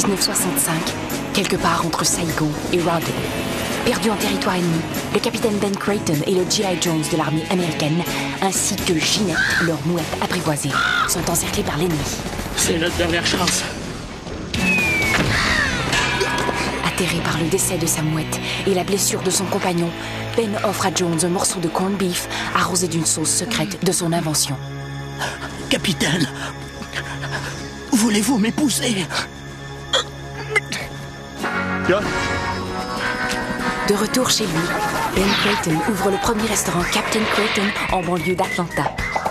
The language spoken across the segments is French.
1965, quelque part entre Saigon et Rawdon. Perdus en territoire ennemi, le capitaine Ben Creighton et le G.I. Jones de l'armée américaine, ainsi que Ginette, leur mouette apprivoisée, sont encerclés par l'ennemi. C'est notre dernière chance. Atterré par le décès de sa mouette et la blessure de son compagnon, Ben offre à Jones un morceau de corned beef arrosé d'une sauce secrète de son invention. Capitaine, voulez-vous m'épouser? De retour chez lui, Ben Creighton ouvre le premier restaurant Captain Creighton en banlieue d'Atlanta.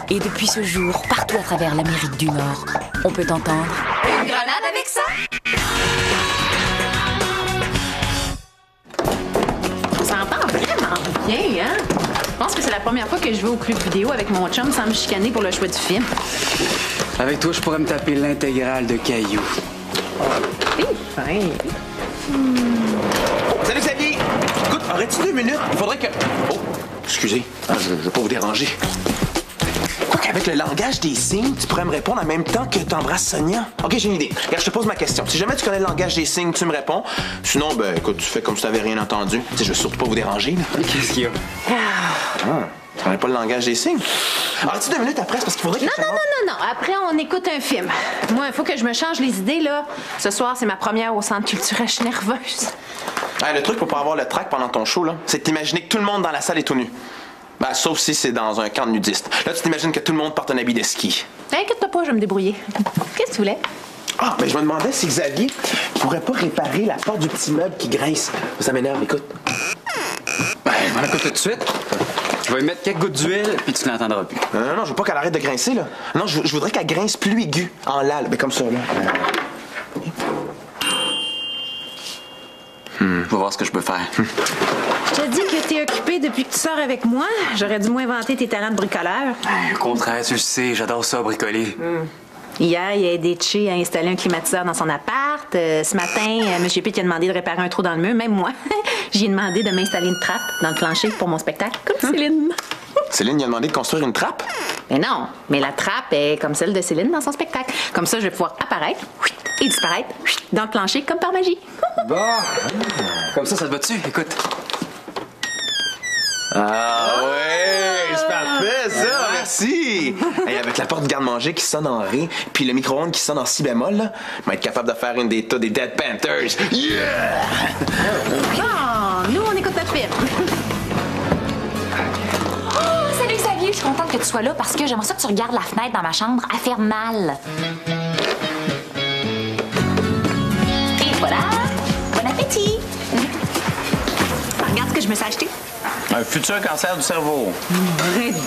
Et depuis ce jour, partout à travers l'Amérique du Nord, on peut entendre une grenade avec ça? On s'entend vraiment bien, hein? Je pense que c'est la première fois que je vais au club vidéo avec mon chum sans me chicaner pour le choix du film. Avec toi, je pourrais me taper l'intégrale de Caillou. C'est fin. Salut Xavier! Écoute, aurais-tu 2 minutes? Il faudrait que... Oh, excusez, je veux pas vous déranger. Quoi qu'avec le langage des signes, tu pourrais me répondre en même temps que t'embrasses Sonia? Ok, j'ai une idée. Regarde, je te pose ma question. Si jamais tu connais le langage des signes, tu me réponds. Sinon, ben écoute, tu fais comme si t'avais rien entendu. Tu sais, je veux surtout pas vous déranger, là. Qu'est-ce qu'il y a? Tu connais pas le langage des signes? Aurais-tu 2 minutes après? C'est parce qu'il faudrait que Non. Après, on écoute un film. Moi, il faut que je me change les idées, là. Ce soir, c'est ma première au centre culturel. Je suis nerveuse. Le truc pour pas avoir le trac pendant ton show, là, c'est de t'imaginer que tout le monde dans la salle est tout nu. Ben, sauf si c'est dans un camp de nudistes. Là, tu t'imagines que tout le monde porte un habit de ski. Inquiète-toi pas, je vais me débrouiller. Qu'est-ce que tu voulais? Ben je me demandais si Xavier pourrait pas réparer la porte du petit meuble qui grince. Ça m'énerve, écoute. Ben, je m'en écoute tout de suite. Je vais y mettre quelques gouttes d'huile, puis tu l'entendras plus. Non, je veux pas qu'elle arrête de grincer, là. Non, je voudrais qu'elle grince plus aiguë, en lal, mais comme ça, là. Je vais voir ce que je peux faire. Je te dis que t'es occupé depuis que tu sors avec moi. J'aurais dû moins inventer tes talents de bricoleur. Au contraire, tu le sais, j'adore ça, bricoler. Hier, il a aidé Che à installer un climatiseur dans son appart. Ce matin, M. Pitt a demandé de réparer un trou dans le mur. Même moi, j'ai demandé de m'installer une trappe dans le plancher pour mon spectacle, comme Céline. Céline lui a demandé de construire une trappe? Mais non, mais la trappe est comme celle de Céline dans son spectacle. Comme ça, je vais pouvoir apparaître et disparaître dans le plancher comme par magie. Bon, comme ça te va-tu? Écoute. Ah ouais, c'est parfait ça, merci. Et avec la porte de garde-manger qui sonne en ré, puis le micro-ondes qui sonne en si bémol, là, je vais être capable de faire une des tas des Dead Panthers. Yeah! Bon, nous, on écoute notre film. Oh, salut Xavier, je suis contente que tu sois là parce que j'aimerais ça que tu regardes la fenêtre dans ma chambre. Elle fait mal. Et voilà. Bon appétit. Regarde ce que je me suis acheté. Un futur cancer du cerveau.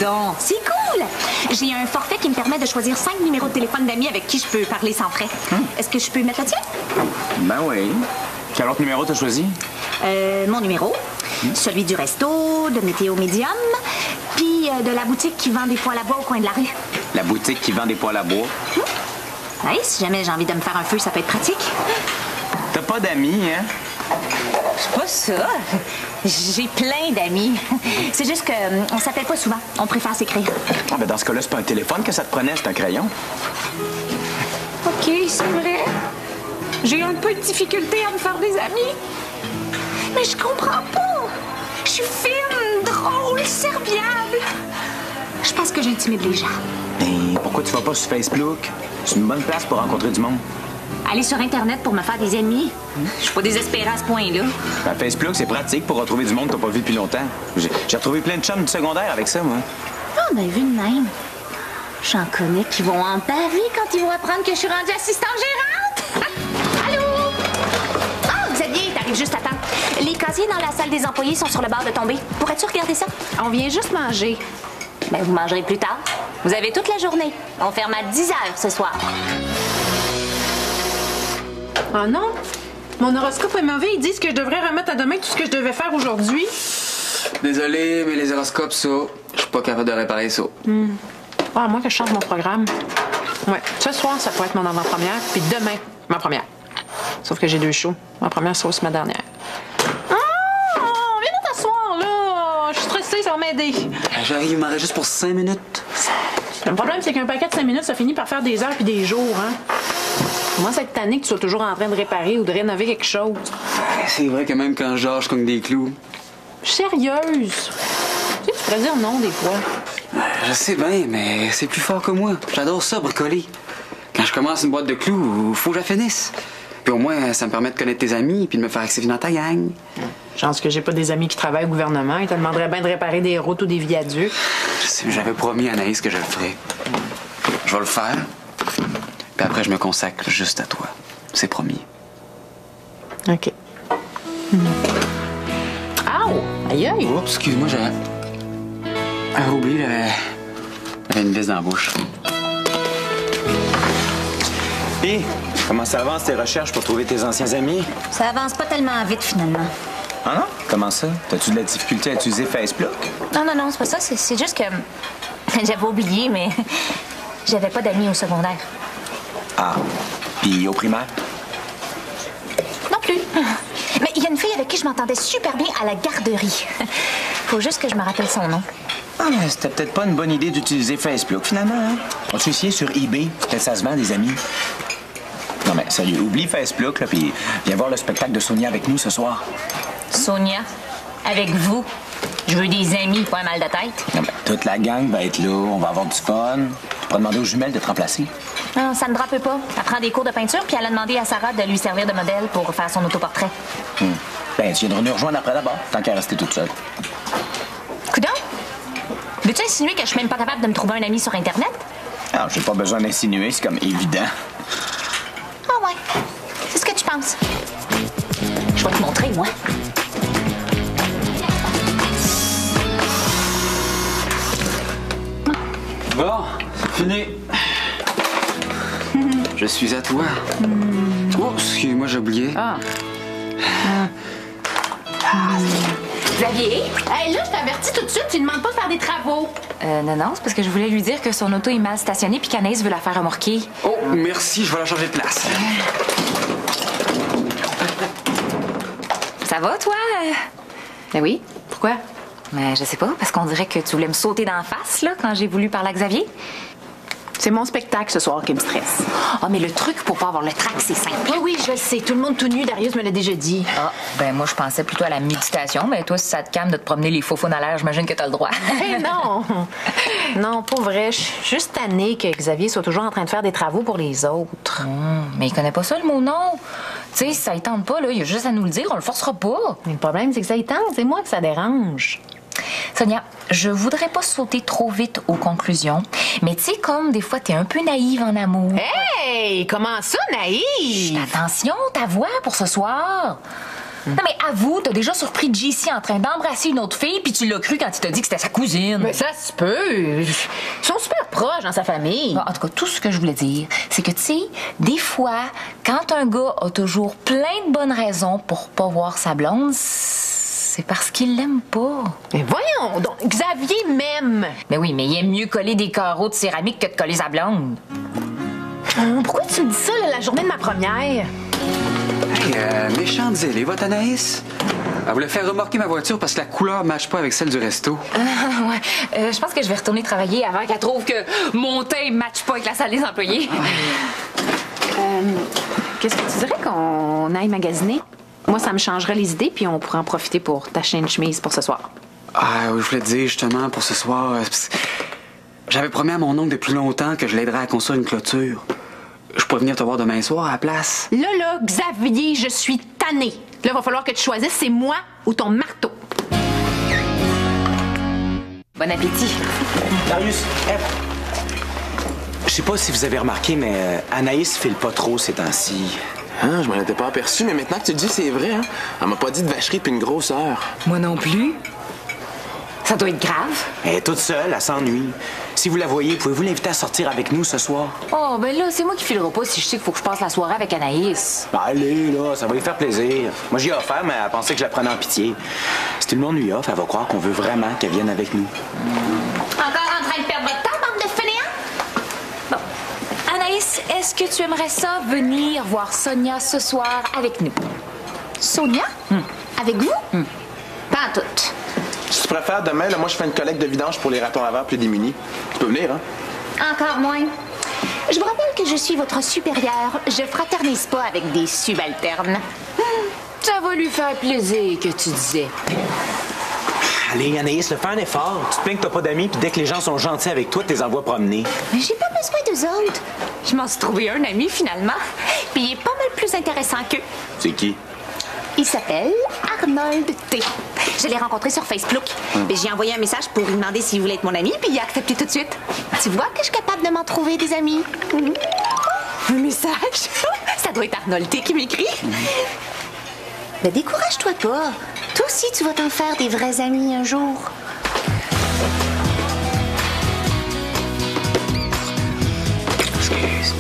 Donc, c'est cool. J'ai un forfait qui me permet de choisir 5 numéros de téléphone d'amis avec qui je peux parler sans frais. Est-ce que je peux mettre le tien? Ben oui. Quel autre numéro t'as choisi? Mon numéro, celui du resto, de Météo Médium, puis de la boutique qui vend des poêles à bois au coin de la rue. La boutique qui vend des poêles à bois. Ouais, si jamais j'ai envie de me faire un feu, ça peut être pratique. T'as pas d'amis, hein? C'est pas ça. J'ai plein d'amis. C'est juste que on s'appelle pas souvent. On préfère s'écrire. Ah, ben dans ce cas-là, c'est pas un téléphone que ça te prenait, c'est un crayon. OK, c'est vrai. J'ai un peu de difficulté à me faire des amis. Mais je comprends pas. Je suis fine, drôle, serviable. Je pense que j'intimide les gens. Mais pourquoi tu vas pas sur Facebook? C'est une bonne place pour rencontrer du monde. Aller sur Internet pour me faire des ennemis? Je suis pas désespérée à ce point-là. Ben, Facebook, c'est pratique pour retrouver du monde que t'as pas vu depuis longtemps. J'ai retrouvé plein de chums du secondaire avec ça, moi. Ah, ben vu de même. J'en connais qui vont en baver quand ils vont apprendre que je suis rendue assistante gérante. Allô? Ah, Xavier, t'arrives juste à temps. Les casiers dans la salle des employés sont sur le bord de tomber. Pourrais-tu regarder ça? On vient juste manger. Ben, vous mangerez plus tard. Vous avez toute la journée. On ferme à 10h ce soir. Oh non? Mon horoscope est mauvais. Ils disent que je devrais remettre à demain tout ce que je devais faire aujourd'hui. Désolé, mais les horoscopes, ça, je suis pas capable de réparer ça. Ah, à moins que je change mon programme. Ouais, ce soir, ça pourrait être mon avant-première, puis demain, ma première. Sauf que j'ai 2 shows. Ma première, c'est aussi ma dernière. Ah! Viens t'asseoir, là! Je suis stressée, ça va m'aider. J'arrive, il m'en reste juste pour 5 minutes. Le problème, c'est qu'un paquet de 5 minutes, ça finit par faire des heures puis des jours, hein? Comment ça être tanné que tu sois toujours en train de réparer ou de rénover quelque chose? C'est vrai que même quand je cogne des clous. Je suis sérieuse. Tu sais, tu pourrais dire non des fois. Je sais bien, mais c'est plus fort que moi. J'adore ça, bricoler. Quand je commence une boîte de clous, faut que je la finisse. Puis au moins, ça me permet de connaître tes amis puis de me faire accepter dans ta gang. Chance que j'ai pas des amis qui travaillent au gouvernement. Ils te demanderaient bien de réparer des routes ou des viaducs. Je sais, j'avais promis à Anaïs que je le ferais. Je vais le faire. Puis après, je me consacre juste à toi. C'est promis. OK. Aouh! Aïe aïe! Oups, excuse-moi, j'avais oublié, j'avais une vis dans la bouche. Puis, comment ça avance tes recherches pour trouver tes anciens amis? Ça avance pas tellement vite, finalement. Ah non? Comment ça? T'as-tu de la difficulté à utiliser Facebook? Non, c'est pas ça. C'est juste que j'avais oublié, mais j'avais pas d'amis au secondaire. Ah. Puis au primaire? Non plus. Mais il y a une fille avec qui je m'entendais super bien à la garderie. Faut juste que je me rappelle son nom. Ah, mais c'était peut-être pas une bonne idée d'utiliser Facebook, finalement, hein? As-tu essayé sur eBay? Peut-être ça se vend, des amis. Non, mais sérieux, oublie Facebook, là, puis viens voir le spectacle de Sonia avec nous ce soir. Sonia? Avec vous? Je veux des amis, pas un mal de tête. Non, mais toute la gang va être là, on va avoir du fun. Tu pourras demander aux jumelles de te remplacer. Non, ça ne drape pas. Elle prend des cours de peinture, puis elle a demandé à Sarah de lui servir de modèle pour faire son autoportrait. Ben, tu viendras nous rejoindre après d'abord, tant qu'à rester toute seule. Coudon? Veux-tu insinuer que je suis même pas capable de me trouver un ami sur Internet? Alors, j'ai pas besoin d'insinuer, c'est comme évident. Ah ouais. C'est ce que tu penses. Je vais te montrer, moi. Bon, fini. Je suis à toi. Oh, excuse-moi, j'ai oublié. Xavier? Hey, là, je t'avertis tout de suite, tu ne demandes pas de faire des travaux. Non, c'est parce que je voulais lui dire que son auto est mal stationnée puis qu'Anaïs veut la faire remorquer. Oh, merci, je vais la changer de place. Ça va, toi? Ben oui. Pourquoi? Mais je sais pas, parce qu'on dirait que tu voulais me sauter d'en face, là, quand j'ai voulu parler à Xavier. C'est mon spectacle ce soir qui me stresse. Ah, mais le truc pour pas avoir le trac, c'est simple. Oui, je le sais. Tout le monde tout nu, Darius me l'a déjà dit. Ah, ben moi, je pensais plutôt à la méditation, mais toi, si ça te calme de te promener les faux à l'air, j'imagine que t'as le droit. Hey, non! Non, pas vrai. Je suis juste tannée que Xavier soit toujours en train de faire des travaux pour les autres. Mais il connaît pas ça, le mot non. Tu sais, si ça ne tente pas, là, il y a juste à nous le dire, on le forcera pas. Mais le problème, c'est que ça y tente. C'est moi que ça dérange. Sonia, je voudrais pas sauter trop vite aux conclusions, mais tu sais, comme des fois, t'es un peu naïve en amour. Hey! Comment ça, naïf? Attention, ta voix pour ce soir. Non, mais avoue, t'as déjà surpris JC en train d'embrasser une autre fille, puis tu l'as cru quand il t'a dit que c'était sa cousine. Mais ça se peut. Ils sont super proches dans sa famille. Bon, en tout cas, tout ce que je voulais dire, c'est que, tu sais, des fois, quand un gars a toujours plein de bonnes raisons pour pas voir sa blonde, c'est parce qu'il l'aime pas. Mais voyons donc, Xavier m'aime. Mais oui, mais il aime mieux coller des carreaux de céramique que de coller sa blonde. Pourquoi tu me dis ça, là, la journée de ma première? Hey, méchante zélée, votre Anaïs. Elle voulait faire remorquer ma voiture parce que la couleur ne matche pas avec celle du resto. Ouais, je pense que je vais retourner travailler avant qu'elle trouve que mon teint ne matche pas avec la salle des employés. Qu'est-ce que tu dirais qu'on aille magasiner? Moi, ça me changerait les idées, puis on pourrait en profiter pour t'acheter une chemise pour ce soir. Ah oui, je voulais te dire justement pour ce soir. J'avais promis à mon oncle depuis longtemps que je l'aiderais à construire une clôture. Je pourrais venir te voir demain soir à la place. Là, Xavier, je suis tannée. Là, il va falloir que tu choisisses, c'est moi ou ton marteau. Bon appétit. Darius, je sais pas si vous avez remarqué, mais Anaïs file pas trop ces temps-ci. Hein, je m'en étais pas aperçu, mais maintenant que tu le dis, c'est vrai. Hein? Elle m'a pas dit de vacherie puis une grosse heure. Moi non plus. Ça doit être grave. Elle est toute seule, elle s'ennuie. Si vous la voyez, pouvez-vous l'inviter à sortir avec nous ce soir? Oh, ben là, c'est moi qui filera pas si je sais qu'il faut que je passe la soirée avec Anaïs. Ben allez, là, ça va lui faire plaisir. Moi, j'y ai offert, mais elle pensait que je la prenais en pitié. Si tout le monde lui offre, elle va croire qu'on veut vraiment qu'elle vienne avec nous. Encore en train de perdre votre temps, bande de fainéants? Bon. Anaïs, est-ce que tu aimerais ça venir voir Sonia ce soir avec nous? Sonia? Avec vous? Pas en tout. Si tu préfères, demain, là, moi, je fais une collecte de vidange pour les ratons laveurs plus démunis. Tu peux venir, hein? Encore moins. Je vous rappelle que je suis votre supérieure, je fraternise pas avec des subalternes. Ça va lui faire plaisir que tu disais. Allez, Anaïs, fais un effort. Tu te plains que t'as pas d'amis, puis dès que les gens sont gentils avec toi, tu les envoies promener. Mais j'ai pas besoin d'eux autres. Je m'en suis trouvé un ami, finalement. Puis il est pas mal plus intéressant qu'eux. C'est qui? Il s'appelle Arnold T. Je l'ai rencontré sur Facebook. J'ai envoyé un message pour lui demander s'il voulait être mon ami, puis il a accepté tout de suite. Tu vois que je suis capable de m'en trouver des amis. Un message? Ça doit être Arnold T qui m'écrit. Mais décourage-toi pas. Toi aussi, tu vas t'en faire des vrais amis un jour. Excuse.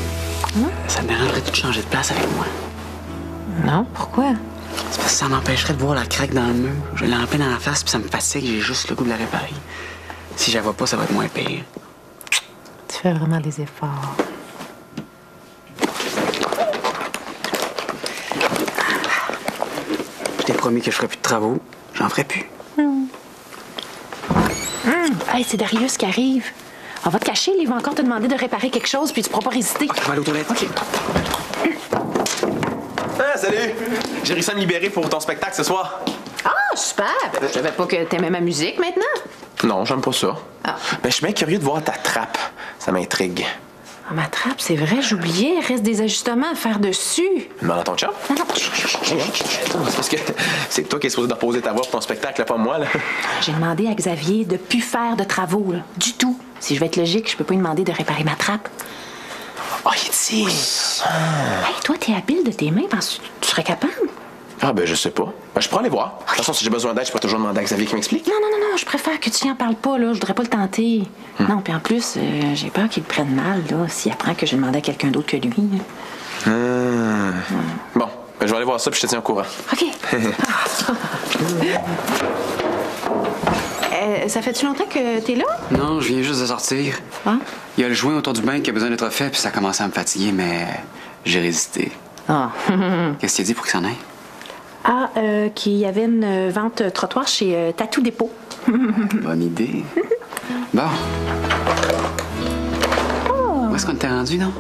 Ça te dérangerait-tu de changer de place avec moi? Non, pourquoi? C'est parce que ça m'empêcherait de voir la craque dans le mur. Je l'ai en plein dans la face, puis ça me fatigue, j'ai juste le goût de la réparer. Si je la vois pas, ça va être moins pire. Tu fais vraiment des efforts. Je t'ai promis que je ferais plus de travaux. J'en ferai plus. Hey, c'est Darius qui arrive. On va te cacher, il va encore te demander de réparer quelque chose, puis tu pourras pas résister. Ok, je vais aller aux toilettes. OK. Ah, salut! J'ai réussi à me libérer pour ton spectacle ce soir. Ah, super! Je savais pas que t'aimais ma musique maintenant. Non, j'aime pas ça. Ah. Mais je suis bien curieux de voir ta trappe. Ça m'intrigue. Ah, ma trappe, c'est vrai, j'oubliais. Il reste des ajustements à faire dessus. Demande à ton chum. Non, non. C'est parce que c'est toi qui es supposé d'opposer ta voix pour ton spectacle, pas moi, là. J'ai demandé à Xavier de plus faire de travaux, là. Du tout. Si je veux être logique, je peux pas lui demander de réparer ma trappe. Oh, il est ici. Hey, toi, t'es habile de tes mains. Penses-tu que tu serais capable? Ah, ben, je sais pas. Ben, je pourrais aller voir. De toute façon, si j'ai besoin d'aide, je peux toujours demander à Xavier qui m'explique. Non, non, non, non, je préfère que tu y en parles pas, là. Je voudrais pas le tenter. Non, puis en plus, j'ai peur qu'il le prenne mal, là, s'il apprend que j'ai demandé à quelqu'un d'autre que lui. Là. Bon, ben, je vais aller voir ça puis je te tiens au courant. OK. Ça fait-tu longtemps que t'es là? Non, je viens juste de sortir. Ah? Il y a le joint autour du bain qui a besoin d'être fait, puis ça commence à me fatiguer, mais j'ai résisté. Ah. Qu'est-ce qu'il a dit pour qu'il s'en aille? Ah, qu'il y avait une vente trottoir chez Tattoo Dépôt. Bonne idée. Bon. Où est-ce qu'on était rendu, non?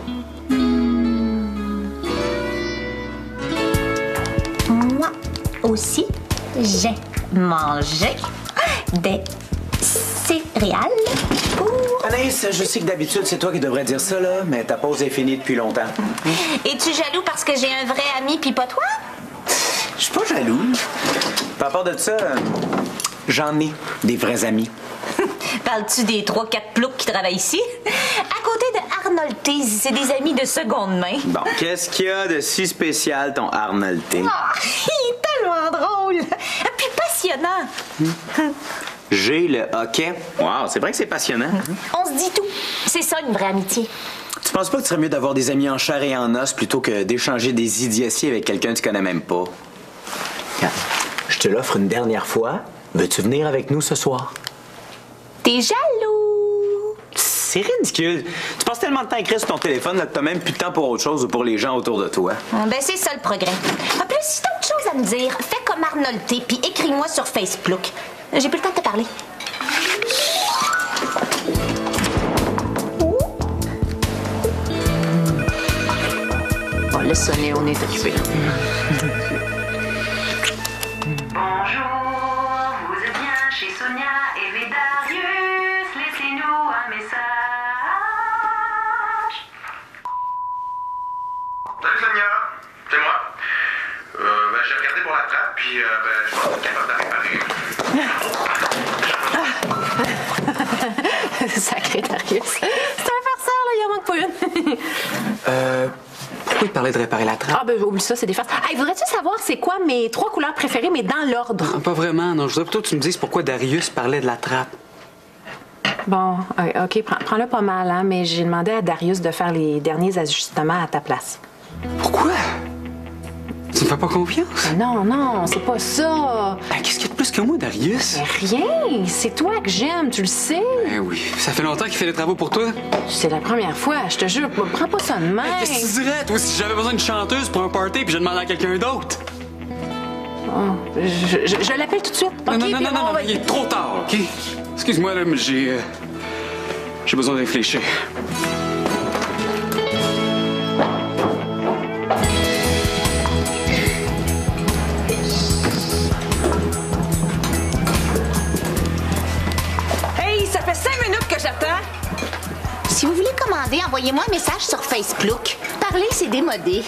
Moi aussi, j'ai mangé des céréales pour... Anaïs, je sais que d'habitude, c'est toi qui devrais dire ça, là, mais ta pause est finie depuis longtemps. Es-tu jaloux parce que j'ai un vrai ami puis pas toi? Je suis pas jaloux. Par rapport de ça, j'en ai des vrais amis. Parles-tu des 3-4 ploucs qui travaillent ici? À côté de Arnold T, c'est des amis de seconde main. Bon, qu'est-ce qu'il y a de si spécial, ton Arnold T? Ah, il est tellement drôle! Puis passionnant! J'ai le hockey. Wow, c'est vrai que c'est passionnant. On se dit tout. C'est ça, une vraie amitié. Tu penses pas que ce serait mieux d'avoir des amis en chair et en os plutôt que d'échanger des idioties avec quelqu'un que tu connais même pas? Regarde, je te l'offre une dernière fois. Veux-tu venir avec nous ce soir? T'es jaloux! C'est ridicule. Tu passes tellement de temps à écrire sur ton téléphone là, que t'as même plus de temps pour autre chose ou pour les gens autour de toi. Ben, c'est ça le progrès. En plus, si t'as autre chose à me dire, fais comme Arnold T, puis écris-moi sur Facebook. J'ai plus le temps de te parler. Bon, laisse sonner, on est occupé. Bonjour, vous êtes bien chez Sonia et Darius. Laissez-nous un message. Salut Sonia, c'est moi. J'ai regardé pour la trappe, puis je pense être capable de la réparer. Sacré Darius. C'est un farceur, là, il en manque pas une. Pourquoi il parlait de réparer la trappe? Ah, ben, oublie ça, c'est des farces. Hey, voudrais-tu savoir c'est quoi mes 3 couleurs préférées, mais dans l'ordre? Ah, pas vraiment, non. Je voudrais plutôt que tu me dises pourquoi Darius parlait de la trappe. Bon, OK, prends-le pas mal, hein, mais j'ai demandé à Darius de faire les derniers ajustements à ta place. Pourquoi? Tu me fais pas confiance? Non, non, c'est pas ça. Ben, qu'est-ce qu'il y a de plus que moi, Darius? Mais rien, c'est toi que j'aime, tu le sais. Eh oui, ça fait longtemps qu'il fait les travaux pour toi. C'est la première fois, je te jure. Prends pas ça de même. Qu'est-ce que tu dirais, toi, si j'avais besoin d'une chanteuse pour un party puis je demandais à quelqu'un d'autre? Oh, je l'appelle tout de suite. Non, OK, non, non, puis non, on va- il est trop tard, OK? Excuse-moi, là, mais j'ai besoin de réfléchir. envoyez-moi un message sur Facebook. Parler, c'est démodé.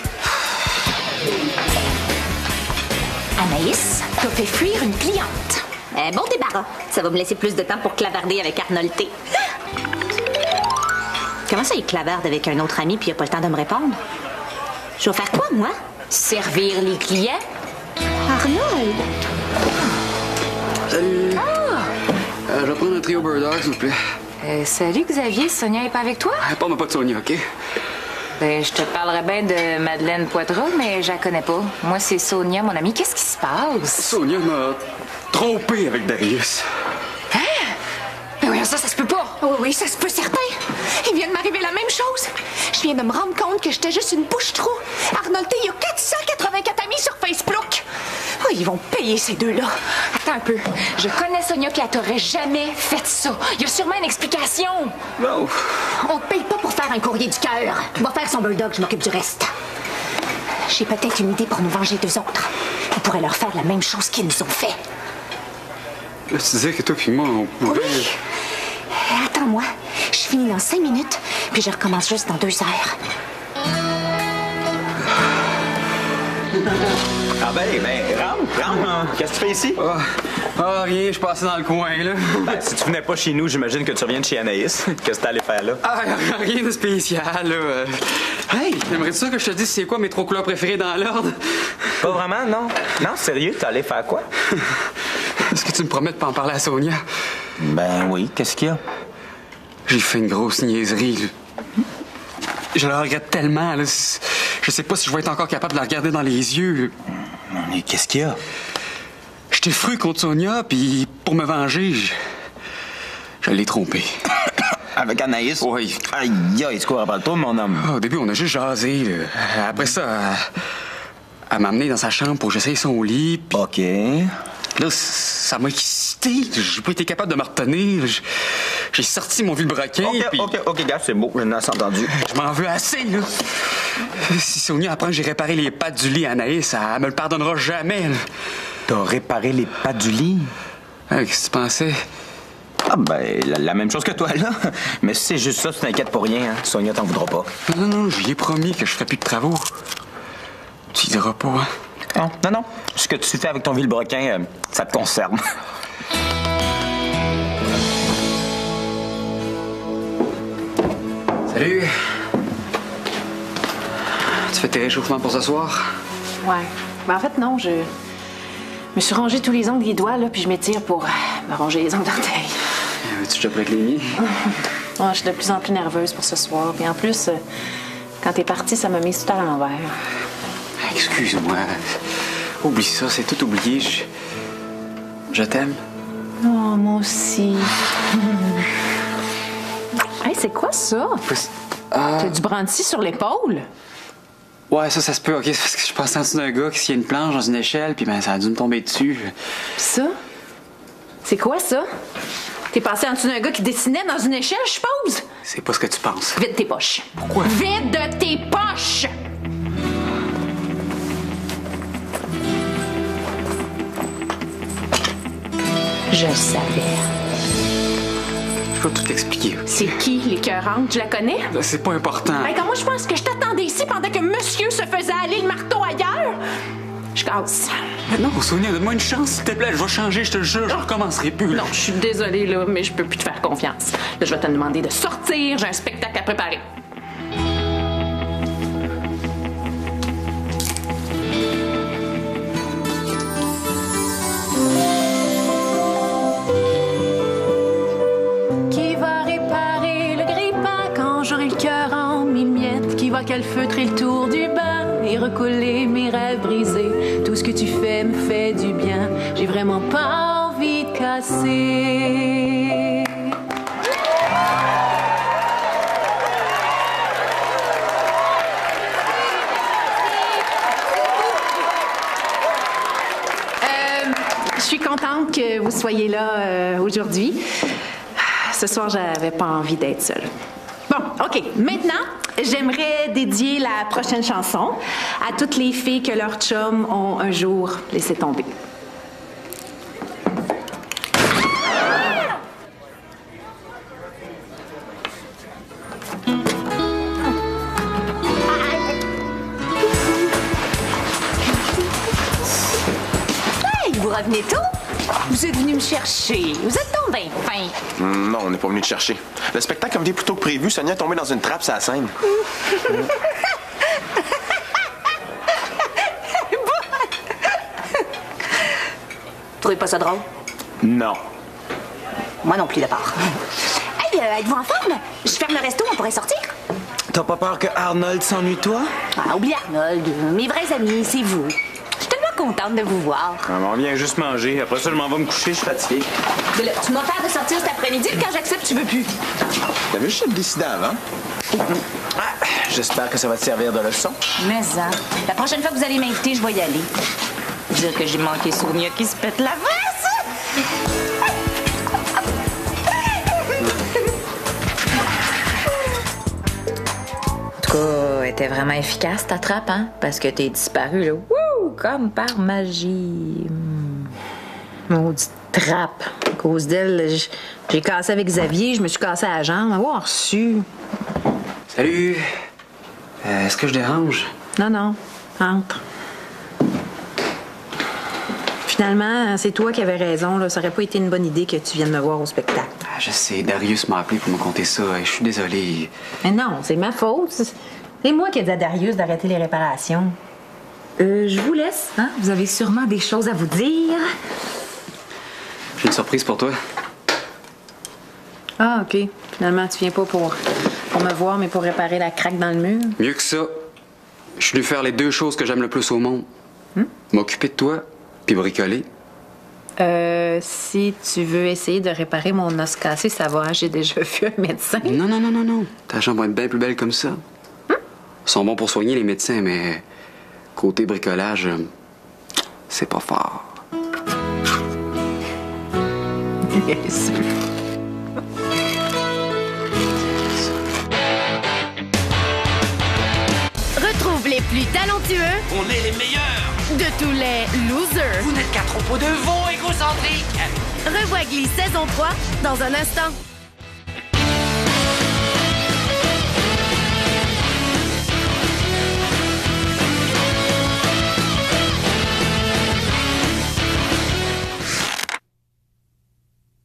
Anaïs, t'as fait fuir une cliente. Bon débarras. Ça va me laisser plus de temps pour clavarder avec Arnolté. Comment ça, il clavarde avec un autre ami puis il a pas le temps de me répondre? Je vais faire quoi, moi? Servir les clients? Arnold! Salut. Je vais prendre un trio burger, s'il vous plaît. Salut Xavier, Sonia est pas avec toi? Parle-moi pas de Sonia, OK? Ben, je te parlerais bien de Madeleine Poitras, mais je la connais pas. Moi, c'est Sonia, mon amie. Qu'est-ce qui se passe? Sonia m'a trompé avec Darius. Hein? Ben oui, ça se peut pas. Oui, ça se peut certain. Il vient de m'arriver la même chose. Je viens de me rendre compte que j'étais juste une bouche-trou. Arnolté, il y a 484 amis sur Facebook. Oh, ils vont payer ces deux-là. Attends un peu. Je connais Sonia puis elle t'aurait jamais fait ça. Il y a sûrement une explication. Bon. On te paye pas pour faire un courrier du cœur. Va faire son bulldog, je m'occupe du reste. J'ai peut-être une idée pour nous venger d'eux autres. On pourrait leur faire la même chose qu'ils nous ont fait. Là, tu disais que toi puis moi, on pourrait... Oui. Attends-moi. Je finis dans 5 minutes, puis je recommence juste dans 2 heures. Ah rentre. Qu'est-ce que tu fais ici? Rien, je passais dans le coin, là. Ben, si tu venais pas chez nous, j'imagine que tu reviens de chez Anaïs. Qu'est-ce que t'allais faire là? Rien de spécial, là. Hey, j'aimerais ça que je te dise c'est quoi mes 3 couleurs préférées dans l'ordre? Pas vraiment, non? Non, sérieux, t'allais faire quoi? Est-ce que tu me promets de pas en parler à Sonia? Ben oui, qu'est-ce qu'il y a? J'ai fait une grosse niaiserie, là. Je la regrette tellement, là. Je sais pas si je vais être encore capable de la regarder dans les yeux. Mais qu'est-ce qu'il y a? J'étais fru contre Sonia, puis pour me venger, je l'ai trompée. Avec Anaïs? Oui. Aïe, c'est quoi, rappelle-toi, mon homme? Au début, on a juste jasé, là. Après ça, elle m'a amené dans sa chambre pour que j'essaye son lit, puis... OK. Là, ça m'a excité. J'ai pas été capable de me retenir. J'ai sorti mon vilebrequin, puis... OK, gars, c'est beau, je n'ai entendu. Je m'en veux assez, là. Si Sonia apprend que j'ai réparé les pattes du lit à Anaïs, elle me le pardonnera jamais, là. T'as réparé les pattes du lit? Qu'est-ce que tu pensais? Ah, ben, la même chose que toi, là. Mais si c'est juste ça, tu t'inquiètes pour rien, hein. Sonia t'en voudra pas. Non, je lui ai promis que je ferais plus de travaux. Tu y diras pas, hein? Non. Ce que tu fais avec ton vilebrequin, ça te concerne. Salut. Tu fais tes réchauffements pour ce soir? Ouais. Ben, en fait, non, je me suis rangé tous les ongles des doigts, là, puis je m'étire pour me ranger les ongles d'orteil. Veux-tu que je te prête les miens? Je suis de plus en plus nerveuse pour ce soir. Puis en plus, quand t'es partie, ça m'a mis tout à l'envers. Excuse-moi. Oublie ça, c'est tout oublié. Je t'aime. Oh, moi aussi. Hey, c'est quoi ça? T'as du brandy sur l'épaule? Ouais, ça se peut, OK. C'est parce que je passe en dessous d'un gars qui a une planche dans une échelle, puis ben, ça a dû me tomber dessus. Ça? C'est quoi ça? T'es passé en dessous d'un gars qui dessinait dans une échelle, je suppose? C'est pas ce que tu penses. Vide tes poches. Pourquoi? Vide de tes poches! Je le savais. Je vais tout expliquer. C'est qui, l'écœurante? Tu la connais? C'est pas important. Ben, quand moi, je pense que je t'attendais ici pendant que monsieur se faisait aller le marteau ailleurs. Je casse. Mais non, Sonia, donne-moi une chance, s'il te plaît. Je vais changer, je te le jure. Je recommencerai plus. Non, je suis désolée, là, mais je peux plus te faire confiance. Là, je vais te demander de sortir. J'ai un spectacle à préparer. Qui va réparer le grille-pain quand j'aurai le cœur en mille miettes? Qui va calfeutrer le tour du bain et recoller mes rêves brisés? Tout ce que tu fais me fait du bien. J'ai vraiment pas envie de casser. Je suis contente que vous soyez là aujourd'hui. Ce soir, j'avais pas envie d'être seule. Bon, OK. Maintenant, j'aimerais dédier la prochaine chanson à toutes les filles que leurs chums ont un jour laissé tomber. revenez tôt? Vous êtes venu me chercher. Vous êtes donc bien fin. Non, on n'est pas venu te chercher. Le spectacle a été plus tôt que prévu. Sonia est tombée dans une trappe sur la scène. Vous trouvez pas ça drôle? Non. Moi non plus, d'abord. Hey, êtes-vous en forme? Je ferme le resto, on pourrait sortir? T'as pas peur que Arnold s'ennuie de toi? Ah, oublie Arnold. Mes vrais amis, c'est vous. Je suis tellement contente de vous voir. On vient juste manger. Après ça, je m'en vais me coucher, je suis fatigué. Mais là, tu m'as peur de sortir cet après-midi, puis quand j'accepte, tu veux plus. T'avais juste à te décider avant. J'espère que ça va te servir de leçon. Mais ça, la prochaine fois que vous allez m'inviter, je vais y aller. Dire que j'ai manqué Sonia qui se pète la face. En tout cas, elle était vraiment efficace, ta trappe, hein? Parce que t'es disparu, là. Wouh! Comme par magie. Maudite trappe. À cause d'elle, j'ai cassé avec Xavier, je me suis cassé à la jambe. Avoir reçu. Salut. Est-ce que je dérange? Non. Entre. Finalement, c'est toi qui avais raison, là. Ça aurait pas été une bonne idée que tu viennes me voir au spectacle. Ah, je sais, Darius m'a appelé pour me conter ça. Je suis désolé. Mais non, c'est ma faute. C'est moi qui ai dit à Darius d'arrêter les réparations. Je vous laisse, hein? Vous avez sûrement des choses à vous dire. J'ai une surprise pour toi. Ah, OK. Finalement, tu viens pas pour me voir, mais pour réparer la craque dans le mur. Mieux que ça. Je suis venu faire les deux choses que j'aime le plus au monde. M'occuper de toi, puis bricoler. Si tu veux essayer de réparer mon os cassé, ça va. J'ai déjà vu un médecin. Non. Ta jambe va être bien plus belle comme ça. Ils sont bons pour soigner, les médecins, mais côté bricolage, c'est pas fort. Yes. Retrouve les plus talentueux. On est les meilleurs. De tous les losers. Vous n'êtes qu'un troupeau de veaux égocentriques. Revois Glee saison 3 dans un instant.